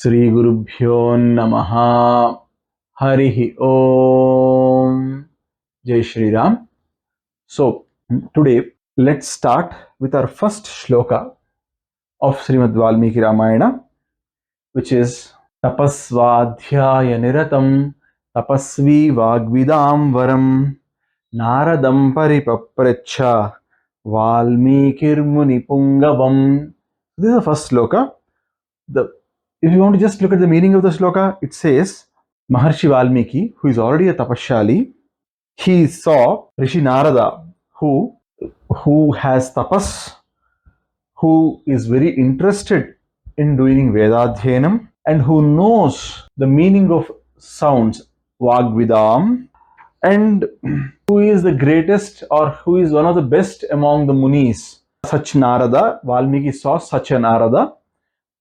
Sri Gurubhyo Namaha. Harihi Om. Jai Shri Ram. So, today let's start with our first shloka of Srimad Valmiki Ramayana, which is Tapasvadhyaya Niratam Tapasvi Vagvidam Varam Naradam Paripaprecha Valmikir Munipungavam. This is the first shloka. If you want to just look at the meaning of the shloka, it says Maharshi Valmiki, who is already a tapashali, he saw Rishi Narada, who has tapas, who is very interested in doing Vedadhyanam, and who knows the meaning of sounds, Vagvidam, and who is the greatest or who is one of the best among the Munis. Such Narada, Valmiki saw such a Narada,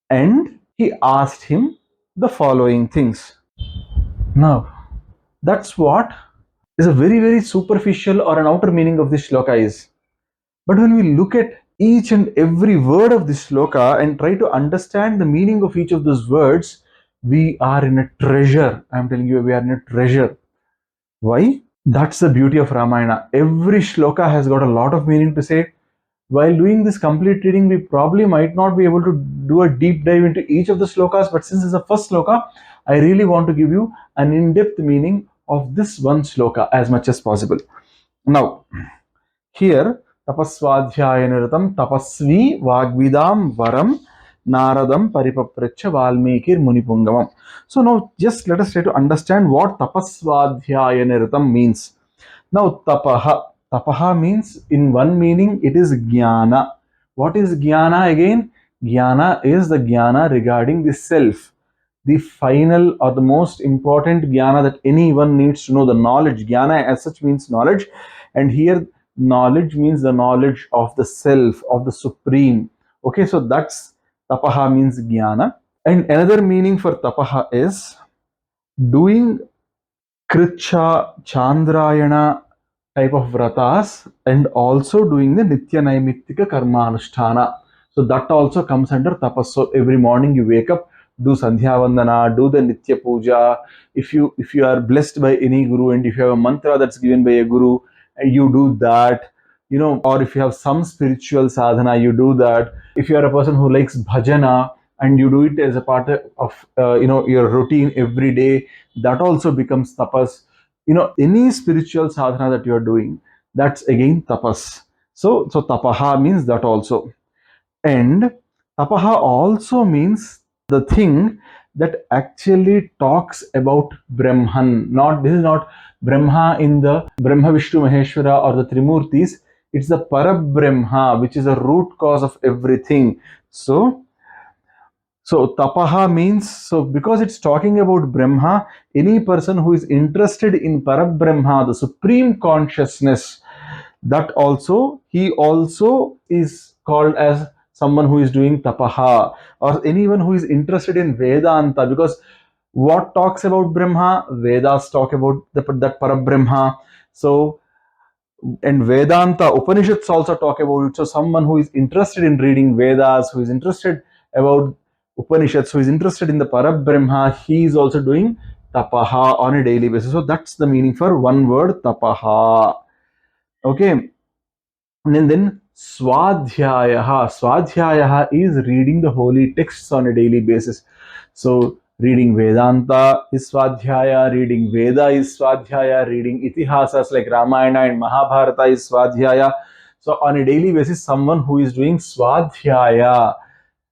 and he asked him the following things. Now, that's what is a very, very superficial or an outer meaning of this shloka is. But when we look at each and every word of this shloka and try to understand the meaning of each of those words, we are in a treasure. I'm telling you, we are in a treasure. Why? That's the beauty of Ramayana. Every shloka has got a lot of meaning to say. While doing this complete reading, we probably might not be able to do a deep dive into each of the slokas, but since it's the first sloka, I really want to give you an in-depth meaning of this one sloka as much as possible. Now, here, Tapasvadhyaya Niratam Tapasvi Vagvidam Varam Naradam Paripaprecha Valmikir Munipungamam. So now, just let us try to understand what Tapasvadhyaya Niratam means. Now, Tapaha means, in one meaning, it is jnana. What is jnana again? Jnana is the jnana regarding the self. The final or the most important jnana that anyone needs to know, the knowledge. Jnana as such means knowledge. And here, knowledge means the knowledge of the self, of the supreme. Okay, so that's Tapaha means jnana. And another meaning for Tapaha is doing Kricha, Chandrayana type of vratas and also doing the Nitya Naimittika Karma Anushtana. So that also comes under tapas. So every morning you wake up, do Sandhya Vandana, do the Nitya Puja. If you are blessed by any guru and if you have a mantra that's given by a guru, you do that. Or if you have some spiritual sadhana, you do that. If you are a person who likes bhajana and you do it as a part of your routine every day, that also becomes tapas. Any spiritual sadhana that you are doing, that's again tapas. So tapaha means that also. And tapaha also means the thing that actually talks about Brahman. This is not Brahma in the Brahma, Vishnu, Maheshwara or the Trimurtis. It's the Parabrahma, which is the root cause of everything. So tapaha means, so because it's talking about Brahma, any person who is interested in Parabrahma, the supreme consciousness, that also, he also is called as someone who is doing tapaha, or anyone who is interested in Vedanta, because what talks about Brahma? Vedas talk about that Parabrahma. So, and Vedanta, Upanishads also talk about it. So someone who is interested in reading Vedas, who is interested about Upanishads, who is interested in the Parabrahma, he is also doing tapaha on a daily basis. So that's the meaning for one word, tapaha. Okay. And then Swadhyayaha. Swadhyayaha is reading the holy texts on a daily basis. So reading Vedanta is Swadhyaya, reading Veda is Swadhyaya, reading Itihasas like Ramayana and Mahabharata is Swadhyaya. So on a daily basis, someone who is doing Swadhyaya.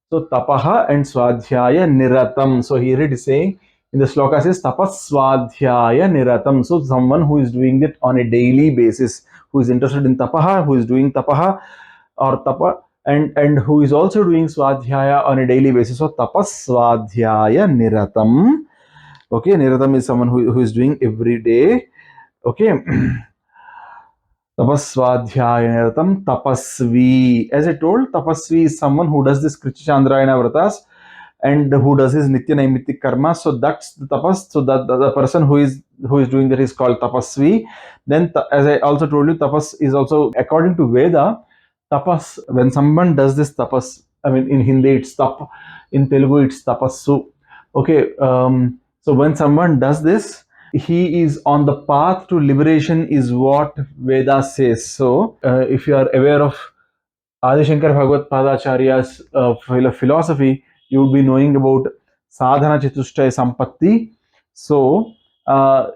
So Tapaha and Swadhyaya Niratam. So here it is saying, in the sloka says Tapaswadhyaya Niratam. So someone who is doing it on a daily basis, who is interested in Tapaha, who is doing Tapaha or Tapa, and who is also doing Swadhyaya on a daily basis. So Tapaswadhyaya Niratam. Okay, Niratam is someone who is doing every day. Okay. Tapaswadhyaya Niratam Tapasvi. As I told, Tapasvi is someone who does this Kricha Chandrayana vratas and who does his Nitya Naimittik karma. So that's the tapas. So that the person who is doing that is called Tapasvi. Then, as I also told you, tapas is also, according to Veda, tapas, when someone does this tapas, I mean in Hindi it's tap, in Telugu it's tapassu. Okay, so when someone does this, he is on the path to liberation, is what Veda says. So, if you are aware of Adi Shankar Bhagavad Padacharya's philosophy, you would be knowing about sadhana chatushtaya sampatti. So,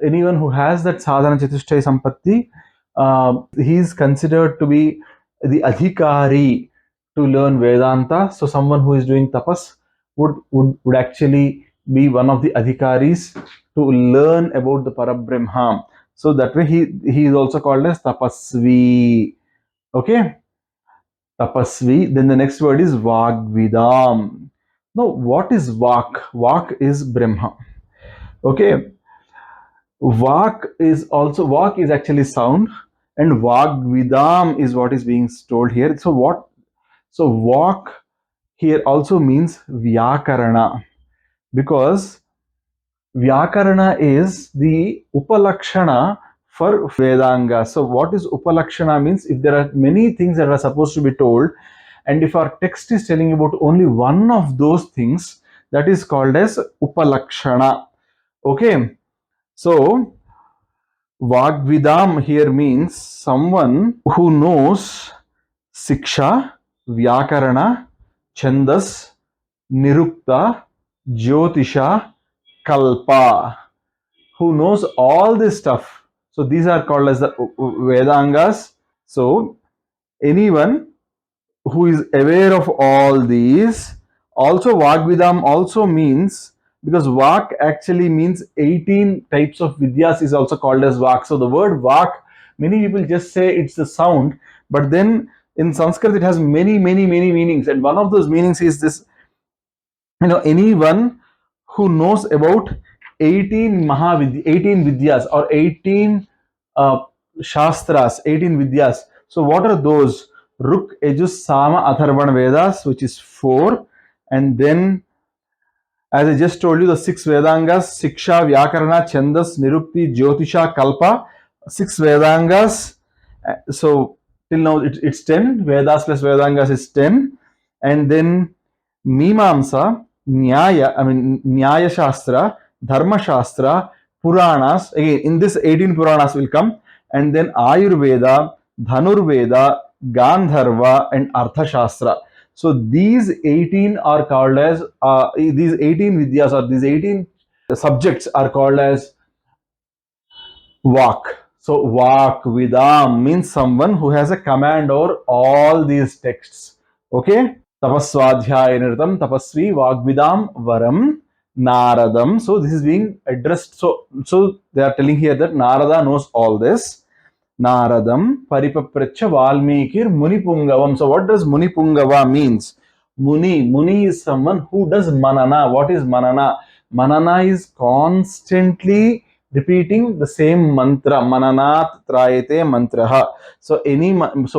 anyone who has that sadhana chatushtaya sampatti, he is considered to be the adhikari to learn Vedanta. So, someone who is doing tapas would actually be one of the adhikaris to learn about the Parabrahma. So, that way he is also called as tapasvi. Okay, tapasvi. Then the next word is vagvidam. Now, what is vak? Vak is Brahma. Okay, vak is actually sound, and vagvidam is what is being told here. So what? So vak here also means vyakarana, because vyakarana is the upalakshana for Vedanga. So what is upalakshana means? If there are many things that are supposed to be told, and if our text is telling about only one of those things, that is called as upalakshana. Okay, so vagvidam here means someone who knows siksha, vyakarana, chandas, nirukta, jyotisha, kalpa, who knows all this stuff. So these are called as the Vedangas. So anyone who is aware of all these, also Vagvidam also means, because Vak actually means 18 types of Vidyas is also called as Vak. So the word Vak, many people just say it's the sound, but then in Sanskrit it has many meanings, and one of those meanings is this, anyone who knows about 18 Vidyas, or 18 uh, Shastras, 18 Vidyas. So what are those? Ruk, Yajus, Sama, Atharvana Vedas, which is 4. And then, as I just told you, the 6 Vedangas: Siksha, Vyakarana, Chandas, Nirukti, Jyotisha, Kalpa. 6 Vedangas. So till now it's 10. Vedas plus Vedangas is 10. And then Mimamsa, Nyaya Shastra, Dharma Shastra, Puranas. Again, in this 18 Puranas will come, and then Ayurveda, Dhanurveda, Gandharva, and Artha Shastra. So these 18 are called as these 18 Vidyas, or these 18 subjects are called as Vak. So Vak Vidam means someone who has a command over all these texts. Okay. Tapaswadhyayanitam tapasvi vagvidam varam Naradam. So this is being addressed. So they are telling here that Narada knows all this. Naradam Paripapracha Valmikir Munipungavam. So what does Munipungava means? Muni is someone who does manana. What is manana? Manana is constantly repeating the same mantra. Mananat trayate mantraha. So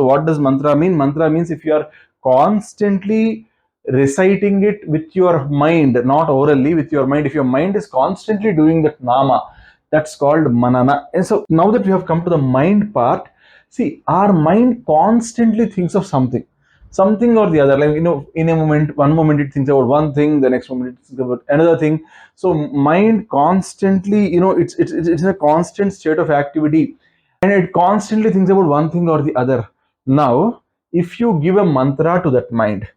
what does mantra mean? Mantra means if you are constantly reciting it with your mind, not orally, with your mind. If your mind is constantly doing that nama, that's called manana. And so now that we have come to the mind part, see, our mind constantly thinks of something or the other. Like, in a moment, one moment it thinks about one thing, the next moment it thinks about another thing. So mind constantly, it's in a constant state of activity, and it constantly thinks about one thing or the other. Now, if you give a mantra to that mind,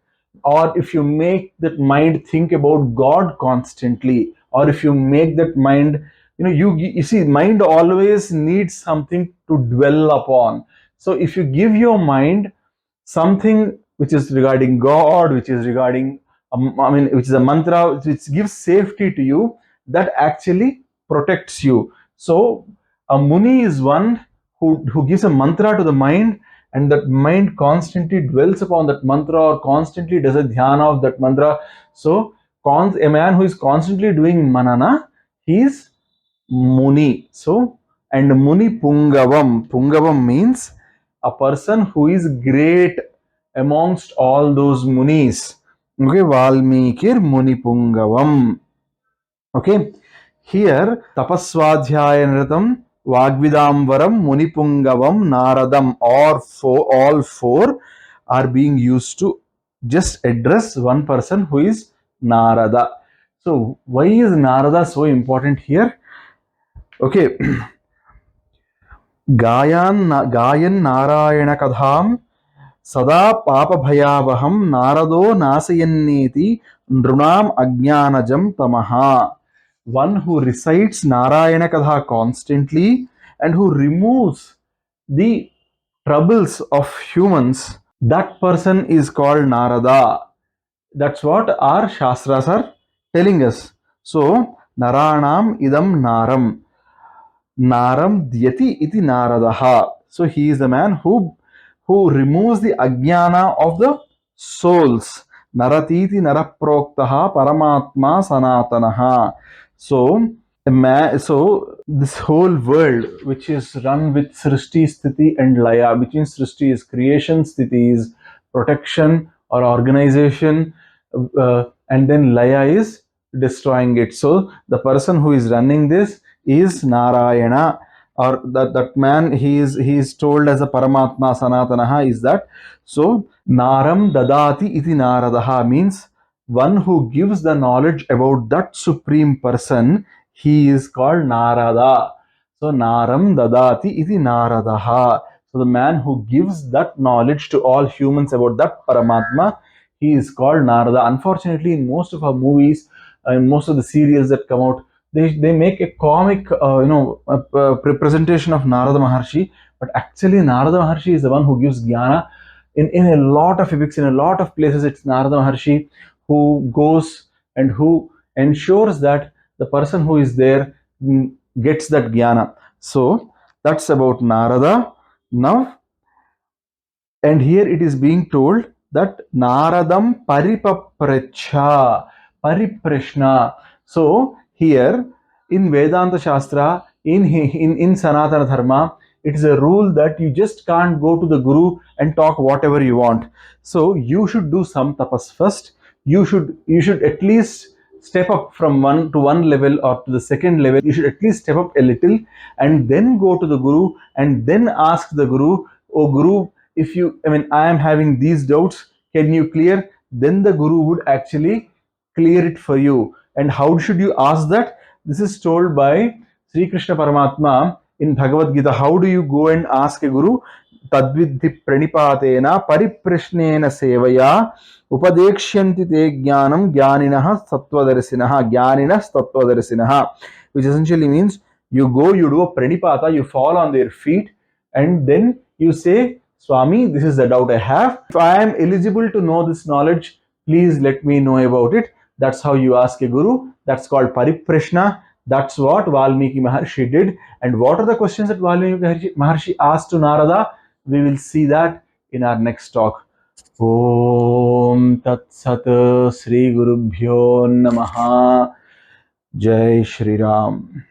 or if you make that mind think about God constantly, or if you make that mind, you see, mind always needs something to dwell upon. So if you give your mind something which is regarding God, which is regarding, which is a mantra which gives safety to you, that actually protects you. So a Muni is one who gives a mantra to the mind, and that mind constantly dwells upon that mantra, or constantly does a dhyana of that mantra. So a man who is constantly doing manana, he is Muni. So, and Muni Pungavam means a person who is great amongst all those Munis. Okay, Valmikir Muni Pungavam. Okay, here Tapaswadhyayanatam, Vagvidamvaram, Munipungavam, Naradam, or all four are being used to just address one person who is Narada. So why is Narada so important here? Okay. Gayan Narayana Kadham Sada Papa Bhayavaham Narado Nasayanneti Nrunam Ajnanajam Tamaha. One who recites Narayana Kadha constantly and who removes the troubles of humans, that person is called Narada. That's what our Shastras are telling us. So, Naranam idam naram. Naram Dyati iti Naradaha. So he is the man who removes the ajnana of the souls. Naratiti naraproktaha paramatma sanatanaha. So so this whole world, which is run with Srishti, Sthiti, and Laya, which means Srishti is creation, Sthiti is protection or organization, and then Laya is destroying it. So the person who is running this is Narayana, or that man, he is told as a Paramatma Sanatanaha, is that. So Naram Dadati iti Naradaha means one who gives the knowledge about that supreme person, he is called Narada. So Naram Dadati iti Naradaha. So the man who gives that knowledge to all humans about that Paramatma, he is called Narada. Unfortunately, in most of our movies, in most of the serials that come out, they make a comic representation of Narada Maharshi, but actually Narada Maharshi is the one who gives jnana. In a lot of epics, in a lot of places, it's Narada Maharshi who goes and who ensures that the person who is there gets that jnana. So that's about Narada. Now, and here it is being told that Naradam Paripaprecha, Pariprishna. So here in Vedanta Shastra, in Sanatana Dharma, it is a rule that you just can't go to the Guru and talk whatever you want. So you should do some tapas first. You should at least step up from one level or to the second level. You should at least step up a little and then go to the Guru and then ask the Guru, oh Guru, if you, I mean, I am having these doubts, can you clear? Then the Guru would actually clear it for you. And how should you ask that? This is told by Sri Krishna Paramatma in Bhagavad Gita. How do you go and ask a Guru? Tadvidhi pranipatena pariprashnena sevaya upadekshyanti te jnanam jnaninaha sattvadarasinaha jnaninas sattvadarasinaha, which essentially means you go, you do a pranipata, you fall on their feet, and then you say, Swami, this is the doubt I have. If I am eligible to know this knowledge, please let me know about it. That's how you ask a Guru. That's called Pariprashna. That's what Valmiki Maharshi did. And what are the questions that Valmiki Maharshi asked to Narada? We will see that in our next talk. Om Tat Sat Sri Gurubhyo Namaha. Jai Shri Ram.